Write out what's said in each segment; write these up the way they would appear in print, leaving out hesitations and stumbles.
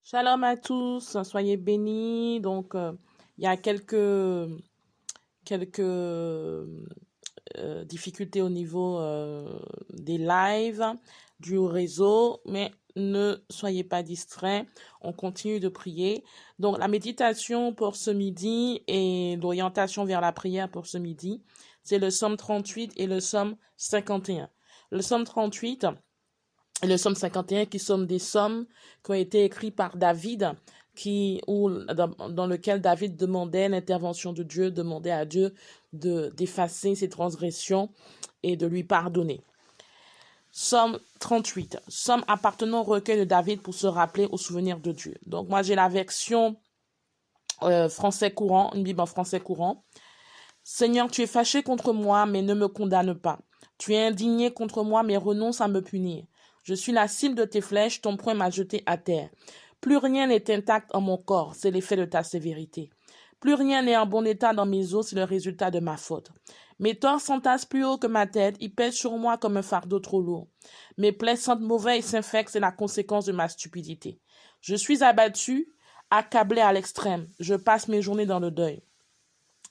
Shalom à tous, soyez bénis. Donc, il y a quelques difficultés au niveau des lives, du réseau, mais ne soyez pas distraits. On continue de prier. Donc, la méditation pour ce midi et l'orientation vers la prière pour ce midi, c'est le psaume 38 et le psaume 51. Le psaume 38 et le psaume 51 qui sont des psaumes qui ont été écrits par David, dans lequel David demandait l'intervention de Dieu, demandait à Dieu d'effacer ses transgressions et de lui pardonner. Psaume 38, psaume appartenant au recueil de David pour se rappeler au souvenir de Dieu. Donc moi j'ai la version français courant, une Bible en français courant. Seigneur, tu es fâché contre moi, mais ne me condamne pas. Tu es indigné contre moi, mais renonce à me punir. Je suis la cible de tes flèches, ton poing m'a jeté à terre. Plus rien n'est intact en mon corps, c'est l'effet de ta sévérité. Plus rien n'est en bon état dans mes os, c'est le résultat de ma faute. Mes torts s'entassent plus haut que ma tête, ils pèsent sur moi comme un fardeau trop lourd. Mes plaies sentent mauvais et s'infectent, c'est la conséquence de ma stupidité. Je suis abattu, accablé à l'extrême. Je passe mes journées dans le deuil.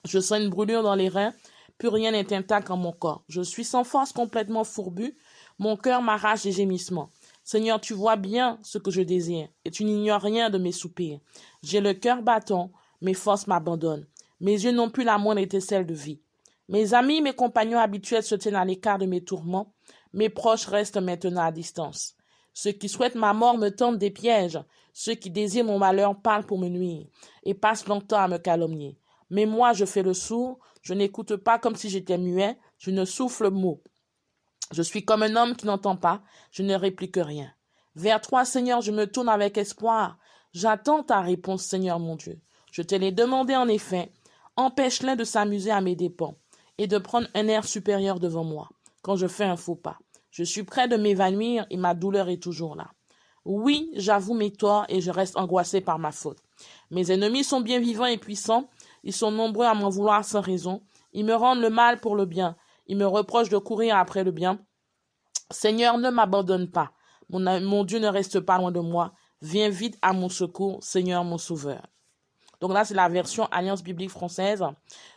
Je sens une brûlure dans les reins, plus rien n'est intact en mon corps. Je suis sans force, complètement fourbu, mon cœur m'arrache des gémissements. Seigneur, tu vois bien ce que je désire, et tu n'ignores rien de mes soupirs. J'ai le cœur battant, mes forces m'abandonnent. Mes yeux n'ont plus la moindre étincelle de vie. Mes amis, mes compagnons habituels se tiennent à l'écart de mes tourments. Mes proches restent maintenant à distance. Ceux qui souhaitent ma mort me tendent des pièges. Ceux qui désirent mon malheur parlent pour me nuire et passent longtemps à me calomnier. Mais moi, je fais le sourd, je n'écoute pas comme si j'étais muet, je ne souffle mot. Je suis comme un homme qui n'entend pas, je ne réplique rien. Vers toi, Seigneur, je me tourne avec espoir. J'attends ta réponse, Seigneur mon Dieu. Je te l'ai demandé en effet. Empêche-les de s'amuser à mes dépens et de prendre un air supérieur devant moi quand je fais un faux pas. Je suis près de m'évanouir et ma douleur est toujours là. Oui, j'avoue mes torts et je reste angoissé par ma faute. Mes ennemis sont bien vivants et puissants. Ils sont nombreux à m'en vouloir sans raison. Ils me rendent le mal pour le bien. Ils me reprochent de courir après le bien. Seigneur, ne m'abandonne pas. Mon Dieu ne reste pas loin de moi. Viens vite à mon secours, Seigneur mon sauveur. Donc là, c'est la version Alliance biblique française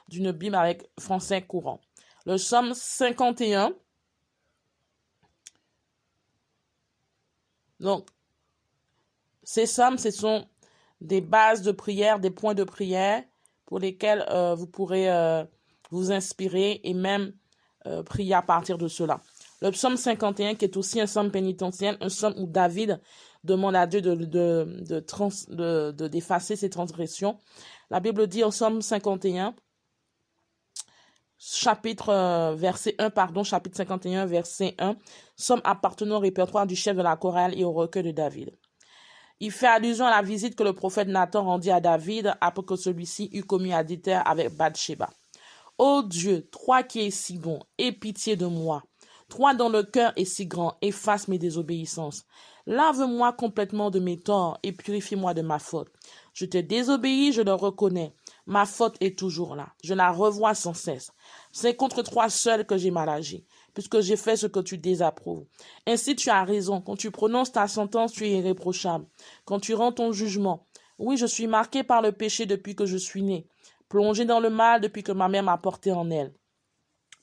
d'une Bible avec français courant. Le psaume 51. Donc, ces psaumes, ce sont des bases de prière, des points de prière pour lesquels vous pourrez vous inspirer et même prier à partir de cela. Le psaume 51, qui est aussi un psaume pénitentiel, un psaume où David demande à Dieu d'effacer ses transgressions. La Bible dit au psaume 51, chapitre 51, verset 1, psaume appartenant au répertoire du chef de la chorale et au recueil de David. Il fait allusion à la visite que le prophète Nathan rendit à David après que celui-ci eut commis adultère avec Bathsheba. Ô Dieu, toi qui es si bon, aie pitié de moi. Toi dont le cœur est si grand, efface mes désobéissances. Lave-moi complètement de mes torts et purifie-moi de ma faute. Je t'ai désobéi, je le reconnais. Ma faute est toujours là. Je la revois sans cesse. C'est contre toi seul que j'ai mal agi, puisque j'ai fait ce que tu désapprouves. Ainsi tu as raison. Quand tu prononces ta sentence, tu es irréprochable. Quand tu rends ton jugement, oui, je suis marqué par le péché depuis que je suis né, plongé dans le mal depuis que ma mère m'a porté en elle.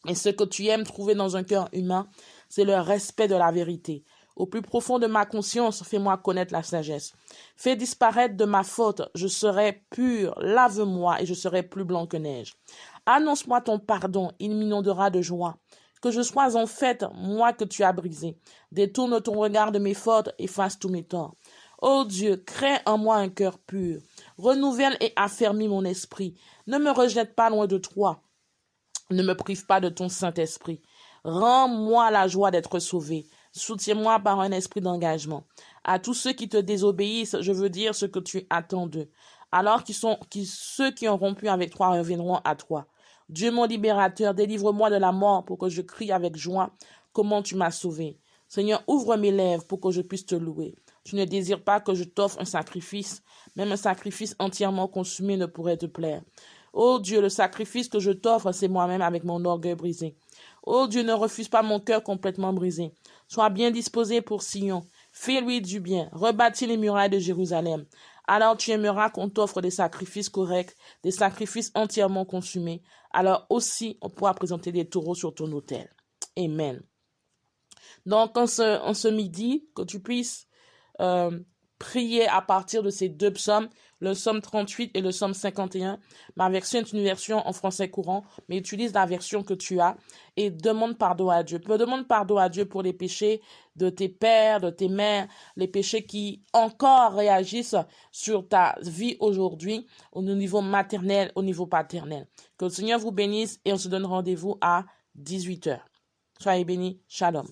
Et ce que tu aimes trouver dans un cœur humain, c'est le respect de la vérité. Au plus profond de ma conscience, fais-moi connaître la sagesse. Fais disparaître de ma faute, je serai pur, lave-moi et je serai plus blanc que neige. Annonce-moi ton pardon, il m'inondera de joie. Que je sois en fête, moi que tu as brisé. Détourne ton regard de mes fautes, efface tous mes torts. Ô Dieu, crée en moi un cœur pur. Renouvelle et affermis mon esprit. Ne me rejette pas loin de toi. Ne me prive pas de ton Saint-Esprit. Rends-moi la joie d'être sauvé. Soutiens-moi par un esprit d'engagement. À tous ceux qui te désobéissent, je veux dire ce que tu attends d'eux. Alors ceux qui ont rompu avec toi reviendront à toi. Dieu mon libérateur, délivre-moi de la mort pour que je crie avec joie comment tu m'as sauvé. Seigneur, ouvre mes lèvres pour que je puisse te louer. Tu ne désires pas que je t'offre un sacrifice. Même un sacrifice entièrement consumé ne pourrait te plaire. Ô Dieu, le sacrifice que je t'offre, c'est moi-même avec mon orgueil brisé. Ô Dieu, ne refuse pas mon cœur complètement brisé. Sois bien disposé pour Sion. Fais-lui du bien. Rebâtis les murailles de Jérusalem. Alors tu aimeras qu'on t'offre des sacrifices corrects, des sacrifices entièrement consumés. Alors aussi, on pourra présenter des taureaux sur ton autel. Amen. Donc, en ce midi, que tu puisses prier à partir de ces deux psaumes, le psaume 38 et le psaume 51. Ma version est une version en français courant, mais utilise la version que tu as et demande pardon à Dieu. Demande pardon à Dieu pour les péchés de tes pères, de tes mères, les péchés qui encore réagissent sur ta vie aujourd'hui, au niveau maternel, au niveau paternel. Que le Seigneur vous bénisse et on se donne rendez-vous à 18h. Soyez bénis. Shalom.